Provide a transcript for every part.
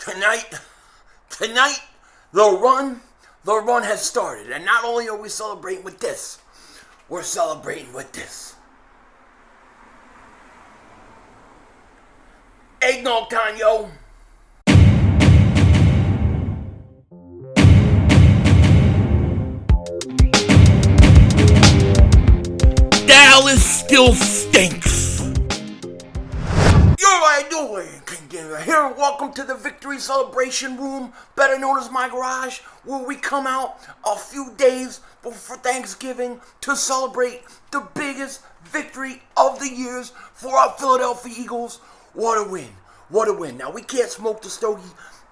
Tonight, tonight, the run has started. And not only are we celebrating with this, we're celebrating with this. Eggnog time, yo. Dallas still stinks. You're right, doing. Here, welcome to the Victory Celebration Room, better known as my garage, where we come out a few days before Thanksgiving to celebrate the biggest victory of the years for our Philadelphia Eagles. What a win. What a win. Now, we can't smoke the stogie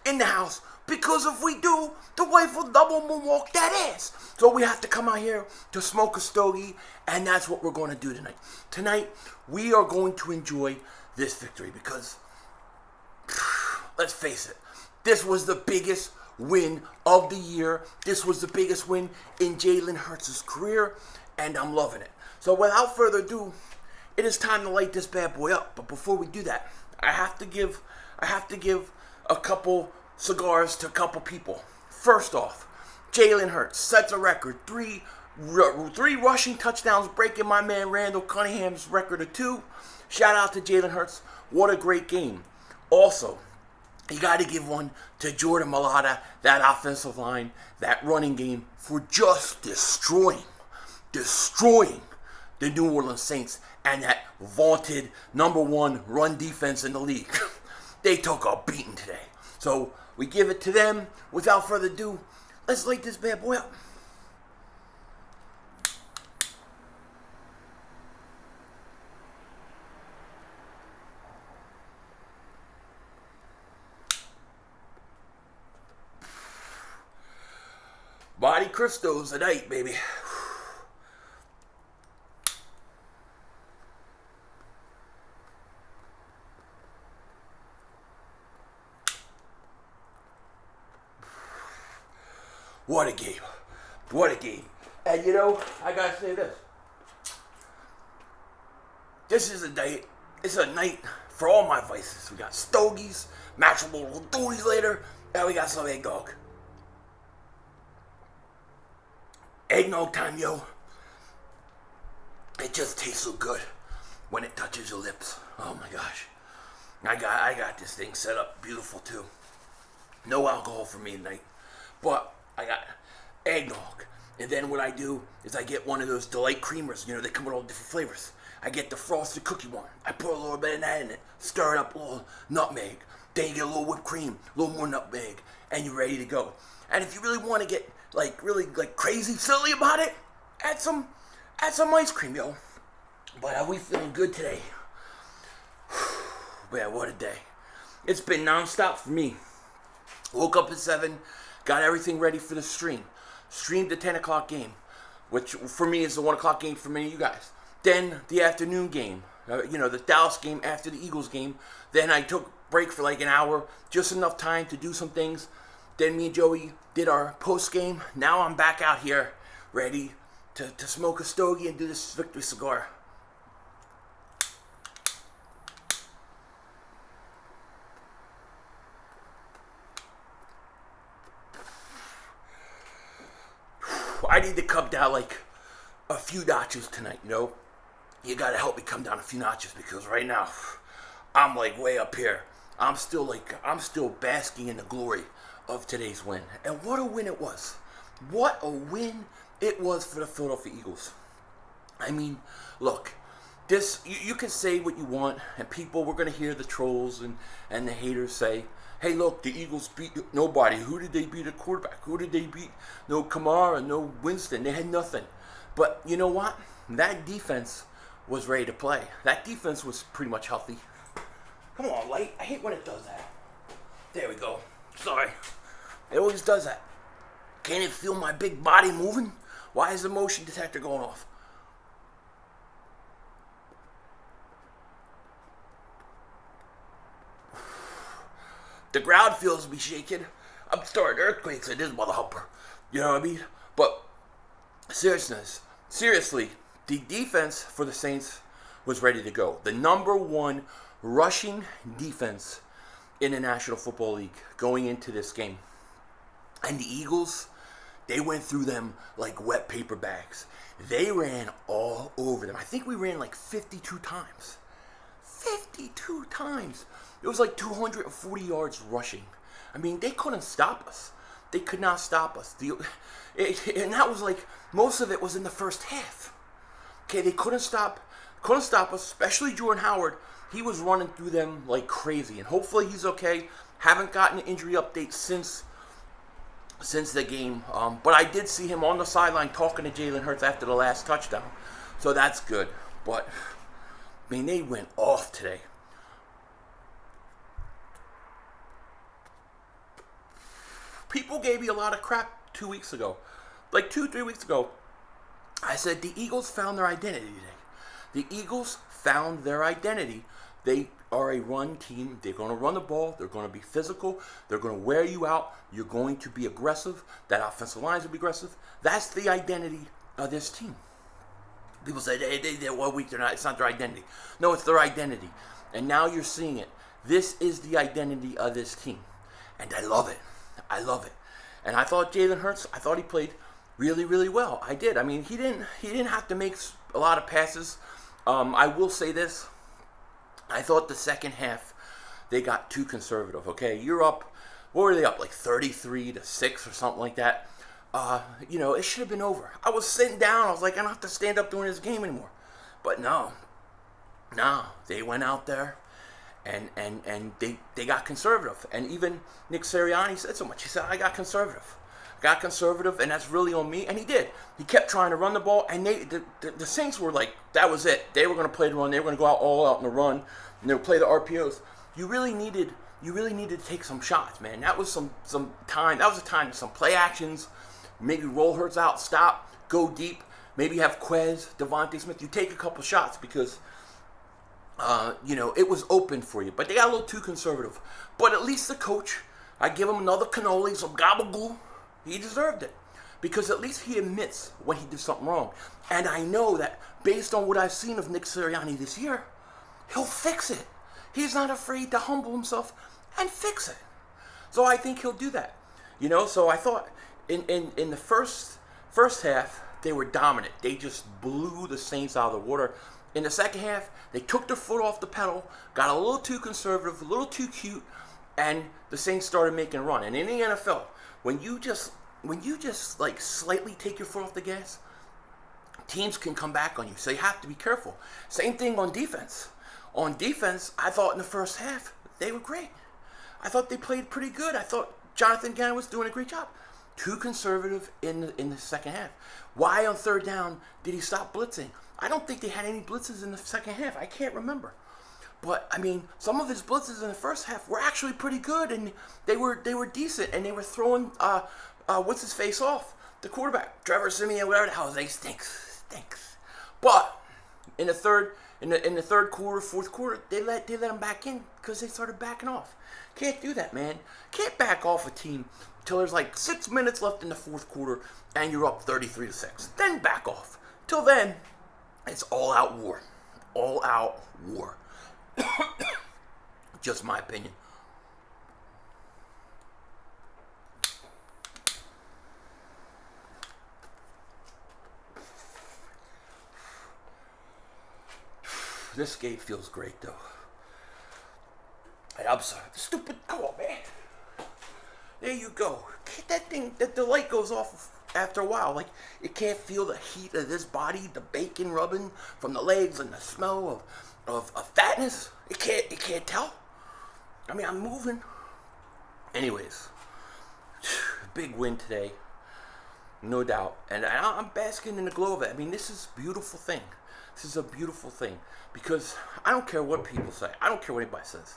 in the house because if we do, the wife will double moonwalk that ass. So we have to come out here to smoke a stogie, and that's what we're going to do tonight. Tonight, we are going to enjoy this victory because, let's face it, this was the biggest win of the year. This was the biggest win in Jalen Hurts' career, and I'm loving it. So without further ado, it is time to light this bad boy up. But before we do that, I have to give a couple cigars to a couple people. First off, Jalen Hurts sets a record, three rushing touchdowns, breaking my man Randall Cunningham's record of 2. Shout out to Jalen Hurts. What a great game. Also, you got to give one to Jordan Mailata, that offensive line, that running game, for just destroying the New Orleans Saints and that vaunted #1 run defense in the league. They took a beating today. So we give it to them. Without further ado, let's light this bad boy up. Body Cristos tonight, baby. What a game. What a game. And you know, I gotta say this. This is a night, it's a night for all my vices. We got stogies, matchable little duties later, and we got some eggnog. Eggnog time, yo. It just tastes so good when it touches your lips. Oh my gosh. I got this thing set up beautiful too. No alcohol for me tonight. But I got eggnog. And then what I do is I get one of those delight creamers. You know, they come with all different flavors. I get the frosted cookie one. I put a little bit of that in it. Stir it up, a little nutmeg. Then you get a little whipped cream, a little more nutmeg, and you're ready to go. And if you really want to get really crazy silly about it, add some ice cream, yo. But are we feeling good today? Man, what a day. It's been nonstop for me. Woke up at 7, got everything ready for the stream. Streamed the 10 o'clock game, which for me is the 1 o'clock game for many of you guys. Then the afternoon game, the Dallas game after the Eagles game. Then I took a break for like an hour, just enough time to do some things. Then me and Joey did our post game. Now I'm back out here ready to smoke a stogie and do this victory cigar. I need to come down like a few notches tonight, you know? You gotta help me come down a few notches because right now I'm like way up here. I'm still basking in the glory of today's win. And what a win it was. What a win it was for the Philadelphia Eagles. I mean, look, this you can say what you want, and we're going to hear the trolls and the haters say, hey, look, the Eagles beat nobody. Who did they beat at quarterback? Who did they beat? No Kamara, no Winston. They had nothing. But you know what? That defense was ready to play. That defense was pretty much healthy. Come on, Light. I hate when it does that. There we go. Sorry. It always does that. Can't it feel my big body moving? Why is the motion detector going off? The ground feels me shaking. I'm starting earthquakes in this mother humper. You know what I mean? But seriously, the defense for the Saints was ready to go. The #1 rushing defense in the National Football League going into this game. And the Eagles, they went through them like wet paper bags. They ran all over them. I think we ran like 52 times. 52 times. It was like 240 yards rushing. I mean, they couldn't stop us. They could not stop us. And that was like, most of it was in the first half. Okay, they couldn't stop us, especially Jordan Howard. He was running through them like crazy. And hopefully he's okay. Haven't gotten an injury update since the game. But I did see him on the sideline talking to Jalen Hurts after the last touchdown. So that's good. But, I mean, they went off today. People gave me a lot of crap 2 weeks ago. Like 2-3 weeks ago. I said the Eagles found their identity today. The Eagles found their identity. They are a run team. They're going to run the ball. They're going to be physical. They're going to wear you out. You're going to be aggressive. That offensive line will be aggressive. That's the identity of this team. People say, they're 1 week, they're not. It's not their identity. No, it's their identity. And now you're seeing it. This is the identity of this team. And I love it. I love it. And I thought Jalen Hurts, I thought he played really, really well. I did. I mean, he didn't have to make a lot of passes. I will say this. I thought the second half, they got too conservative, okay? You're up, what were they up, like 33-6 or something like that? It should have been over. I was sitting down. I was like, I don't have to stand up during this game anymore. But no, they went out there and they got conservative. And even Nick Sirianni said so much. He said, I got conservative. And that's really on me. And he did. He kept trying to run the ball, and the Saints were like, that was it. They were going to play the run. They were going to go out all out in the run, and they would play the RPOs. You really needed to take some shots, man. That was some time. That was a time, some play actions. Maybe roll Hurts out, stop, go deep. Maybe have Quez, Devontae Smith. You take a couple shots because, it was open for you. But they got a little too conservative. But at least the coach, I give him another cannoli, some gabagool. He deserved it. Because at least he admits when he did something wrong. And I know that based on what I've seen of Nick Sirianni this year, he'll fix it. He's not afraid to humble himself and fix it. So I think he'll do that. So I thought in the first half, they were dominant. They just blew the Saints out of the water. In the second half, they took their foot off the pedal, got a little too conservative, a little too cute, and the Saints started making a run. And in the NFL, when you just like slightly take your foot off the gas, teams can come back on you. So you have to be careful. Same thing on defense. On defense, I thought in the first half, they were great. I thought they played pretty good. I thought Jonathan Gannon was doing a great job. Too conservative in the second half. Why on third down did he stop blitzing? I don't think they had any blitzes in the second half. I can't remember. But, I mean, some of his blitzes in the first half were actually pretty good, and they were decent, and they were throwing, what's-his-face off? The quarterback, Trevor Siemian, whatever the hell, they stinks. But, in the third quarter, fourth quarter, they let him back in because they started backing off. Can't do that, man. Can't back off a team till there's like 6 minutes left in the fourth quarter, and you're up 33-6. Then back off. Till then, it's all-out war. All-out war. Just my opinion. This skate feels great though. And I'm sorry, stupid. Come on, man. There you go. That thing, the light goes off after a while. Like, it can't feel the heat of this body, the bacon rubbing from the legs, and the smell of fatness. It can't tell. I mean, I'm moving. Anyways, big win today, no doubt. And I'm basking in the glow of it. I mean, this is a beautiful thing. This is a beautiful thing because I don't care what people say. I don't care what anybody says.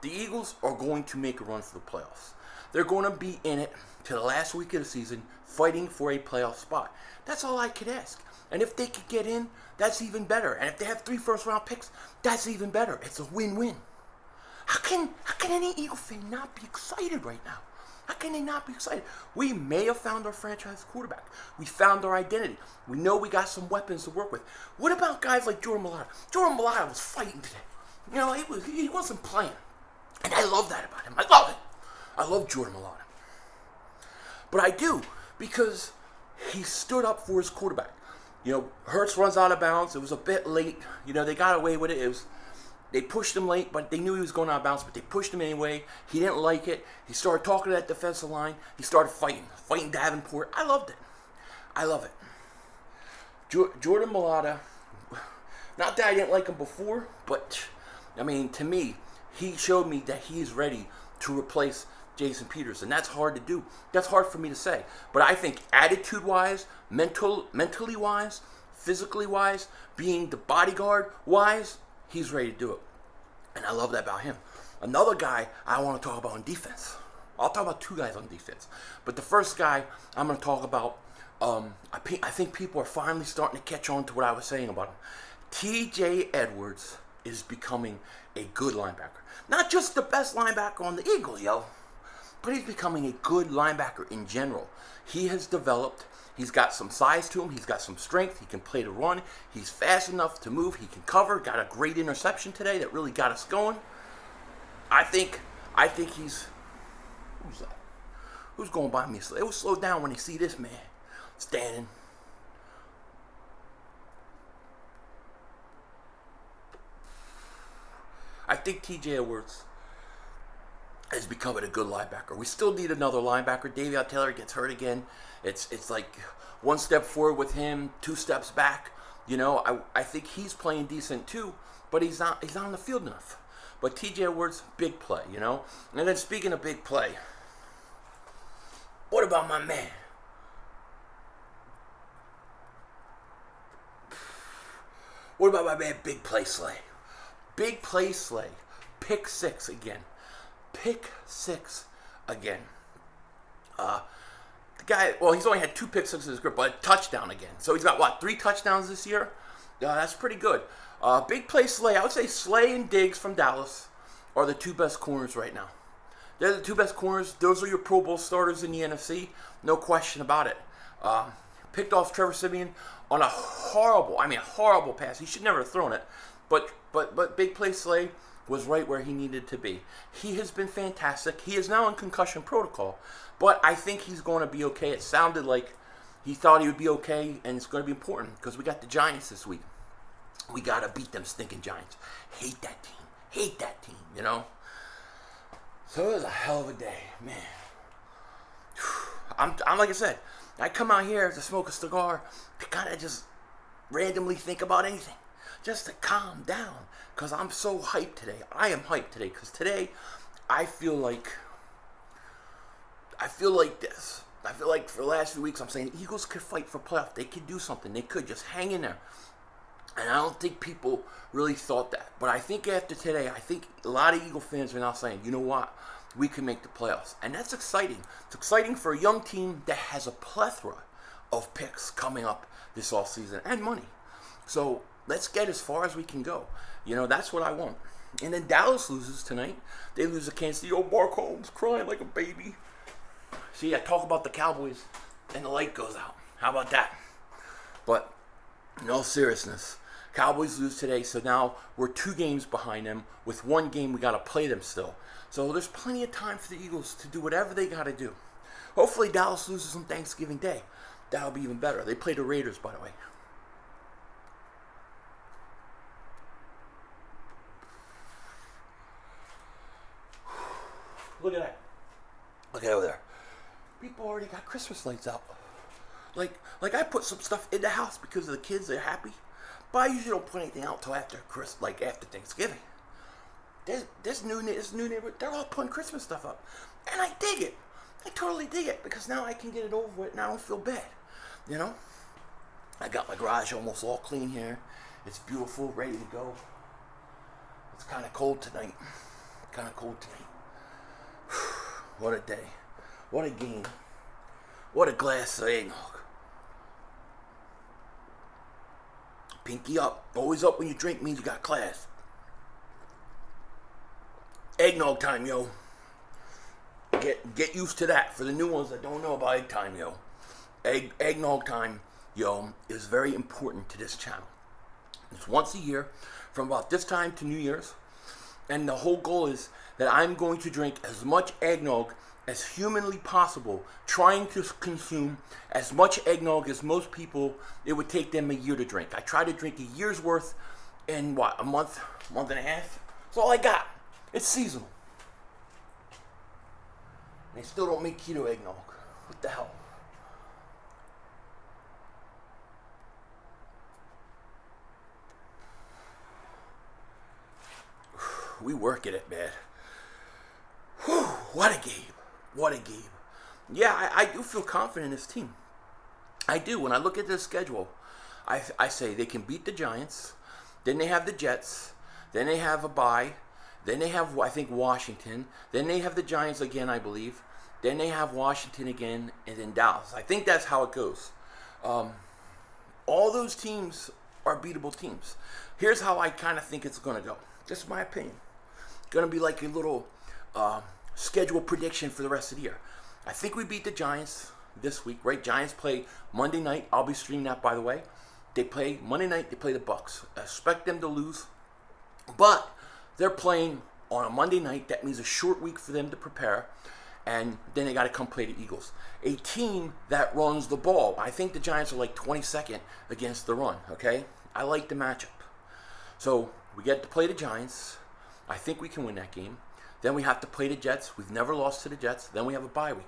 The Eagles are going to make a run for the playoffs. They're going to be in it till the last week of the season, fighting for a playoff spot. That's all I could ask. And if they could get in, that's even better. And if they have 3 first-round picks, that's even better. It's a win-win. How can any Eagle fan not be excited right now? How can they not be excited? We may have found our franchise quarterback. We found our identity. We know we got some weapons to work with. What about guys like Jordan Mailata? Jordan Mailata was fighting today. He wasn't playing. And I love that about him. I love it. I love Jordan Mailata. But I do, because he stood up for his quarterback. Hurts runs out of bounds. It was a bit late. They got away with it. They pushed him late, but they knew he was going out of bounds, but they pushed him anyway. He didn't like it. He started talking to that defensive line. He started fighting Davenport. I loved it. I love it. Jordan Mailata, not that I didn't like him before, but, to me, he showed me that he is ready to replace Jason Peters, and that's hard to do. That's hard for me to say. But I think attitude-wise, mentally-wise, physically-wise, being the bodyguard-wise, he's ready to do it. And I love that about him. Another guy I want to talk about on defense. I'll talk about two guys on defense. But the first guy I'm going to talk about, I think people are finally starting to catch on to what I was saying about him. T.J. Edwards is becoming a good linebacker. Not just the best linebacker on the Eagles, but he's becoming a good linebacker in general. He has developed. He's got some size to him. He's got some strength. He can play the run. He's fast enough to move. He can cover. Got a great interception today that really got us going. I think he's... Who's that? Who's going by me? It will slow down when they see this man standing. I think T.J. Edwards is becoming a good linebacker. We still need another linebacker. Davion Taylor gets hurt again. It's like one step forward with him, 2 steps back. I think he's playing decent too, but he's not on the field enough. But T.J. Edwards, big play, And then speaking of big play, what about my man? What about my man, Big Play Slay? Big Play Slay. Pick 6 again. Pick 6 again. The guy, he's only had 2 pick 6s in his grip, but a touchdown again. So he's got, 3 touchdowns this year? That's pretty good. Big Play Slay. I would say Slay and Diggs from Dallas are the 2 best corners right now. They're the 2 best corners. Those are your Pro Bowl starters in the NFC. No question about it. Picked off Trevor Siemian on a horrible pass. He should never have thrown it. But Big Play Slay was right where he needed to be. He has been fantastic. He is now in concussion protocol, but I think he's going to be okay. It sounded like he thought he would be okay, and it's going to be important because we got the Giants this week. We got to beat them stinking Giants. Hate that team, So it was a hell of a day, man. I'm like I said, I come out here to smoke a cigar to kind of just randomly think about anything. Just to calm down, because I'm so hyped today. I am hyped today, because today I feel like this. I feel like for the last few weeks I'm saying the Eagles could fight for playoff. They could do something. They could just hang in there. And I don't think people really thought that. But I think after today, I think a lot of Eagle fans are now saying, you know what? We can make the playoffs. And that's exciting. It's exciting for a young team that has a plethora of picks coming up this offseason and money. So let's get as far as we can go. That's what I want. And then Dallas loses tonight. They lose to Kansas City. Mark Holmes crying like a baby. See, I talk about the Cowboys, and the light goes out. How about that? But in all seriousness, Cowboys lose today, so now we're 2 games behind them. With 1 game, we got to play them still. So there's plenty of time for the Eagles to do whatever they got to do. Hopefully Dallas loses on Thanksgiving Day. That'll be even better. They play the Raiders, by the way. Look at that. Look at over there. People already got Christmas lights out. Like I put some stuff in the house because of the kids. They're happy. But I usually don't put anything out till after after Thanksgiving. This new neighborhood, they're all putting Christmas stuff up. And I dig it. I totally dig it because now I can get it over with and I don't feel bad. I got my garage almost all clean here. It's beautiful, ready to go. It's kind of cold tonight. What a day. What a game. What a glass of eggnog. Pinky up. Always up when you drink means you got class. Eggnog time, yo. Get used to that. For the new ones that don't know about egg time, yo. Eggnog time, yo, is very important to this channel. It's once a year from about this time to New Year's. And the whole goal is that I'm going to drink as much eggnog as humanly possible, trying to consume as much eggnog as most people, it would take them a year to drink. I try to drink a year's worth in what, a month and a half? That's all I got. It's seasonal. They still don't make keto eggnog. What the hell? We work at it, man. Whew, what a game. What a game. Yeah, I do feel confident in this team. I do. When I look at their schedule, I say they can beat the Giants. Then they have the Jets. Then they have a bye. Then they have, I think, Washington. Then they have the Giants again, I believe. Then they have Washington again, and then Dallas. I think that's how it goes. All those teams are beatable teams. Here's how I kind of think it's going to go. Just my opinion. It's going to be like a little schedule prediction for the rest of the year. I think we beat the Giants this week, right? Giants play Monday night. I'll be streaming that, by the way. They play Monday night. They play the Bucks. I expect them to lose, but they're playing on a Monday night. That means a short week for them to prepare, and then they got to come play the Eagles, a team that runs the ball. I think the Giants are like 22nd against the run, okay? I like the matchup. So we get to play the Giants. I think we can win that game. Then we have to play the Jets. We've never lost to the Jets. Then we have a bye week.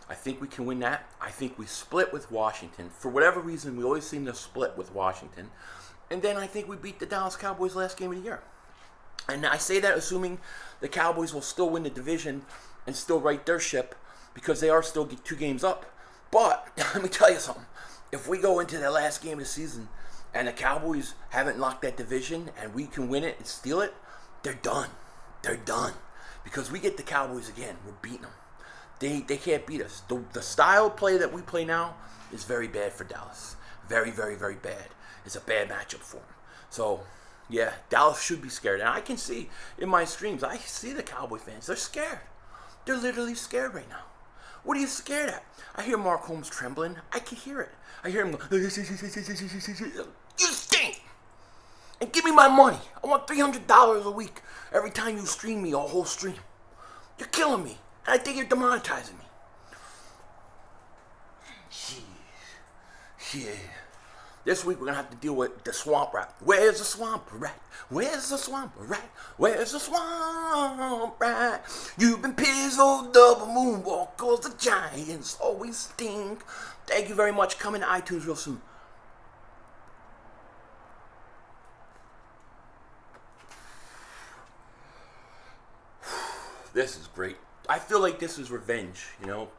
I think we can win that. I think we split with Washington. For whatever reason, we always seem to split with Washington. And then I think we beat the Dallas Cowboys last game of the year. And I say that assuming the Cowboys will still win the division and still right their ship, because they are still 2 games up. But let me tell you something. If we go into the last game of the season and the Cowboys haven't locked that division and we can win it and steal it, they're done. They're done. Because we get the Cowboys again. We're beating them. They can't beat us. The style of play that we play now is very bad for Dallas. Very, very, very bad. It's a bad matchup for them. So, yeah, Dallas should be scared. And I can see in my streams, I see the Cowboy fans. They're scared. They're literally scared right now. What are you scared at? I hear Mark Holmes trembling. I can hear it. I hear him go, you stink! And give me my money. I want $300 a week every time you stream me a whole stream. You're killing me. And I think you're demonetizing me. Jeez. Yeah. This week we're going to have to deal with the swamp rat. Where's the swamp rat? Where's the swamp rat? Where's the swamp rat? You've been pizzled double moonwalk, cause the Giants always stink. Thank you very much. Coming to iTunes real soon. This is great. I feel like this is revenge, you know.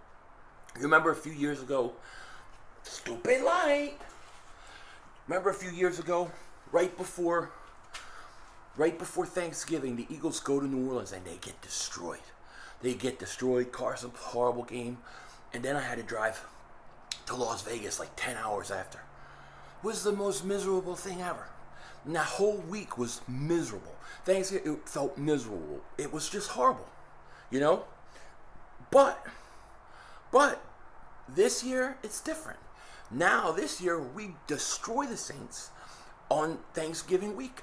You remember a few years ago, stupid light. Remember a few years ago, right before Thanksgiving, the Eagles go to New Orleans and they get destroyed. They get destroyed. Carson, horrible game. And then I had to drive to Las Vegas like 10 hours after. It was the most miserable thing ever. And that whole week was miserable. Thanksgiving, it felt miserable. It was just horrible, you know? But this year, it's different. Now, this year, we destroy the Saints on Thanksgiving week.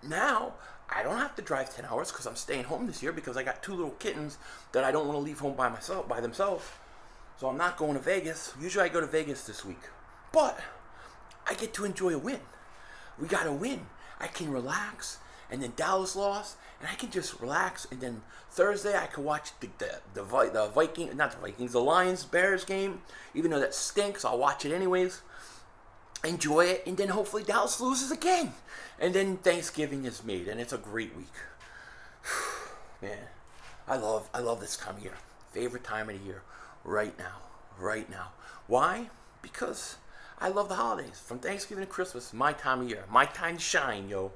Now, I don't have to drive 10 hours because I'm staying home this year because I got 2 little kittens that I don't want to leave home by themselves. So I'm not going to Vegas. Usually I go to Vegas this week. But I get to enjoy a win. We got a win. I can relax. And then Dallas lost, and I can just relax. And then Thursday I can watch the Lions-Bears game. Even though that stinks, I'll watch it anyways. Enjoy it, and then hopefully Dallas loses again. And then Thanksgiving is made, and it's a great week. Man, I love this time of year. Favorite time of the year, right now. Why? Because I love the holidays. From Thanksgiving to Christmas, my time of year. My time to shine, yo.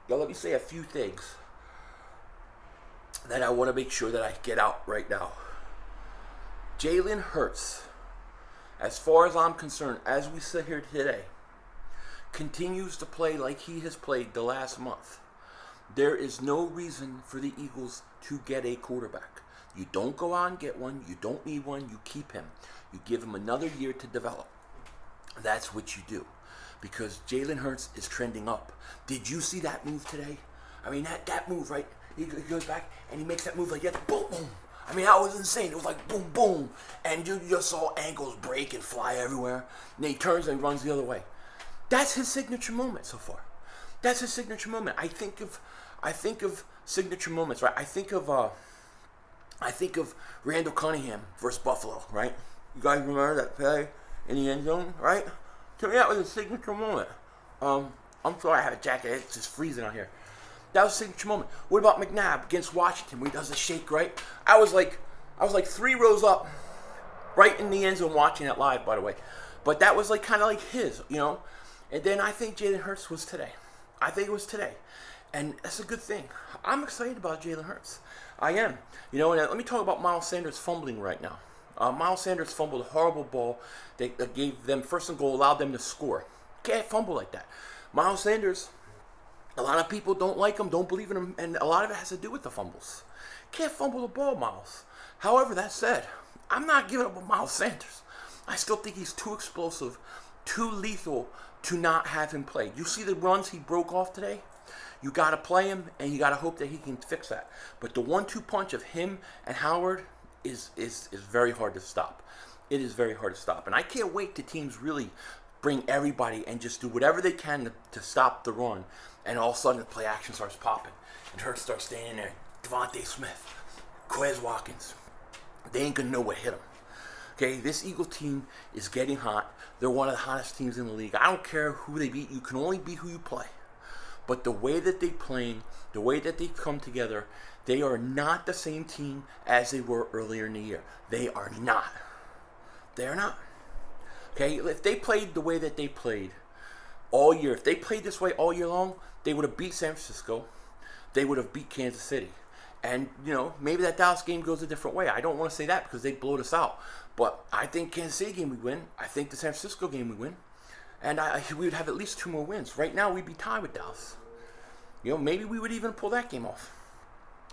Now let me say a few things that I want to make sure that I get out right now. Jalen Hurts, as far as I'm concerned, as we sit here today, continues to play like he has played the last month. There is no reason for the Eagles to get a quarterback. You don't go out and get one. You don't need one. You keep him. You give him another year to develop. That's what you do. because Jalen Hurts is trending up. Did you see that move today? I mean, that move, right? He goes back and he makes that move like that, boom, boom. I mean, that was insane. It was like boom, boom. And you just saw ankles break and fly everywhere. And then he turns and runs the other way. That's his signature moment so far. That's his signature moment. I think of signature moments, right? I think of Randall Cunningham versus Buffalo, right? You guys remember that play in the end zone, right? To me, that was a signature moment. I'm sorry I have a jacket. It's just freezing out here. That was a signature moment. What about McNabb against Washington where he does a shake, right? I was like 3 rows up, right in the end zone watching it live, by the way. But that was like kind of like his, you know? And then I think Jalen Hurts was today. I think it was today. And that's a good thing. I'm excited about Jalen Hurts. I am. You know, and let me talk about Miles Sanders fumbling right now. Miles Sanders fumbled a horrible ball that gave them first and goal, allowed them to score. Can't fumble like that. Miles Sanders, a lot of people don't like him, don't believe in him, and a lot of it has to do with the fumbles. Can't fumble the ball, Miles. However, that said, I'm not giving up on Miles Sanders. I still think he's too explosive, too lethal to not have him play. You see the runs he broke off today? You got to play him, and you got to hope that he can fix that. But the 1-2 punch of him and Howard is very hard to stop. It is very hard to stop. And I can't wait till teams really bring everybody and just do whatever they can to stop the run. And all of a sudden, the play action starts popping. And Hurts starts staying there. Devontae Smith, Quez Watkins. They ain't going to know what hit them. Okay, this Eagles team is getting hot. They're one of the hottest teams in the league. I don't care who they beat. You can only beat who you play. But the way that they're playing, the way that they come together, they are not the same team as they were earlier in the year. They are not. They are not. Okay, if they played the way that they played all year, if they played this way all year long, they would have beat San Francisco. They would have beat Kansas City. And, you know, maybe that Dallas game goes a different way. I don't want to say that because they blowed us out. But I think Kansas City game we win. I think the San Francisco game we win. And we would have at least 2 more wins. Right now, we'd be tied with Dallas. You know, maybe we would even pull that game off.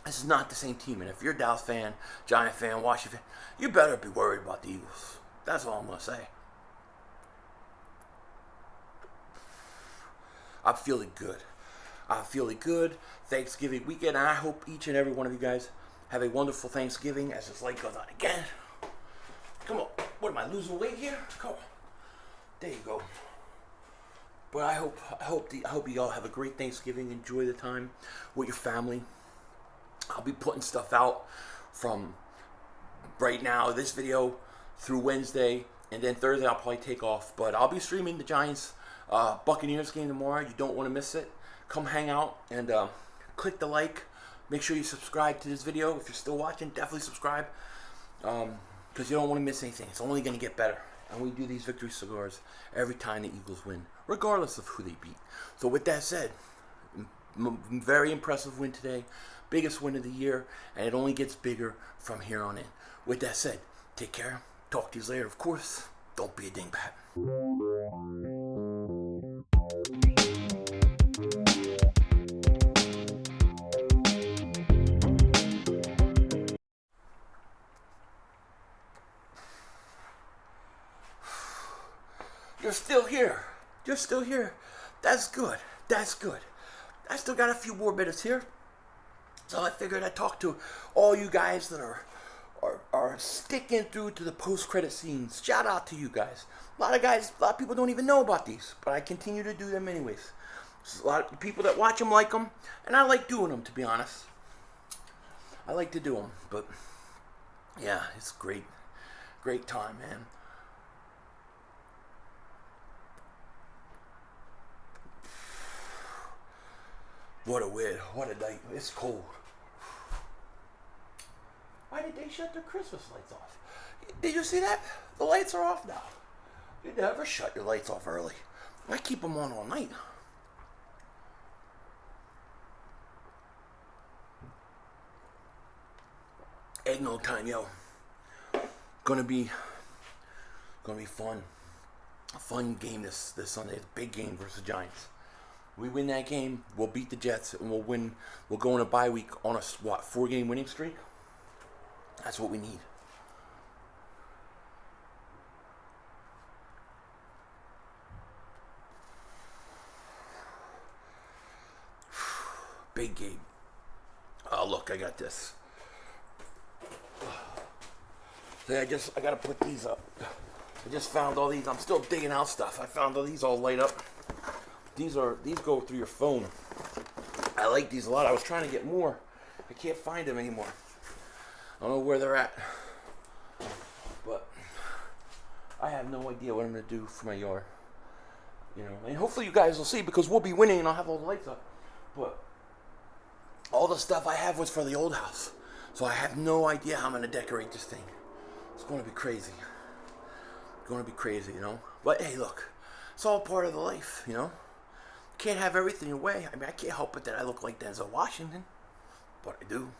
This is not the same team. And if you're a Dallas fan, Giant fan, Washington fan, you better be worried about the Eagles. That's all I'm going to say. I'm feeling good. I'm feeling good. Thanksgiving weekend. And I hope each and every one of you guys have a wonderful Thanksgiving as this light goes on again. Come on. What am I, losing weight here? Come on. There you go. But I hope you all have a great Thanksgiving. Enjoy the time with your family. I'll be putting stuff out from right now, this video, through Wednesday, and then Thursday I'll probably take off. But I'll be streaming the Giants Buccaneers game tomorrow. You don't want to miss it. Come hang out and click the like. Make sure you subscribe to this video. If you're still watching, definitely subscribe because you don't want to miss anything. It's only going to get better. And we do these victory cigars every time the Eagles win, regardless of who they beat. So with that said, very impressive win today. Biggest win of the year, and it only gets bigger from here on in. With that said, take care. Talk to you later. Of course, don't be a dingbat. You're still here. You're still here. That's good. That's good. I still got a few more minutes here. So I figured I'd talk to all you guys that are sticking through to the post-credit scenes. Shout out to you guys. A lot of people don't even know about these, but I continue to do them anyways. There's a lot of people that watch them like them, and I like doing them, to be honest. I like to do them, but yeah, it's great. Great time, man. What a win. What a night. It's cold. Why did they shut their Christmas lights off? Did you see that? The lights are off now. You never shut your lights off early. I keep them on all night. Eggnog time, yo. Gonna be fun. A fun game this Sunday. It's a big game versus the Giants. We win that game, we'll beat the Jets, and we'll win. We'll go in a bye week on a 4-game winning streak. That's what we need. Big game. Oh, look, I got this. See, I gotta put these up. I just found all these. I'm still digging out stuff. I found all these all light up. These go through your phone. I like these a lot. I was trying to get more. I can't find them anymore. I don't know where they're at. But I have no idea what I'm gonna do for my yard. And hopefully you guys will see, because we'll be winning and I'll have all the lights up. But all the stuff I have was for the old house. So I have no idea how I'm gonna decorate this thing. It's gonna be crazy. It's gonna be crazy, But hey, look, it's all part of the life, Can't have everything away. I mean, I can't help it that I look like Denzel Washington, but I do.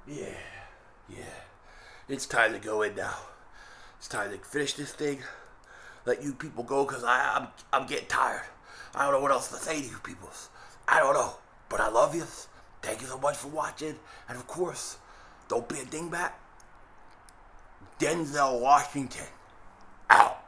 Yeah. It's time to go in now. It's time to finish this thing. Let you people go, because I'm getting tired. I don't know what else to say to you people. I don't know. But I love you. Thank you so much for watching. And of course, don't be a dingbat. Denzel Washington out.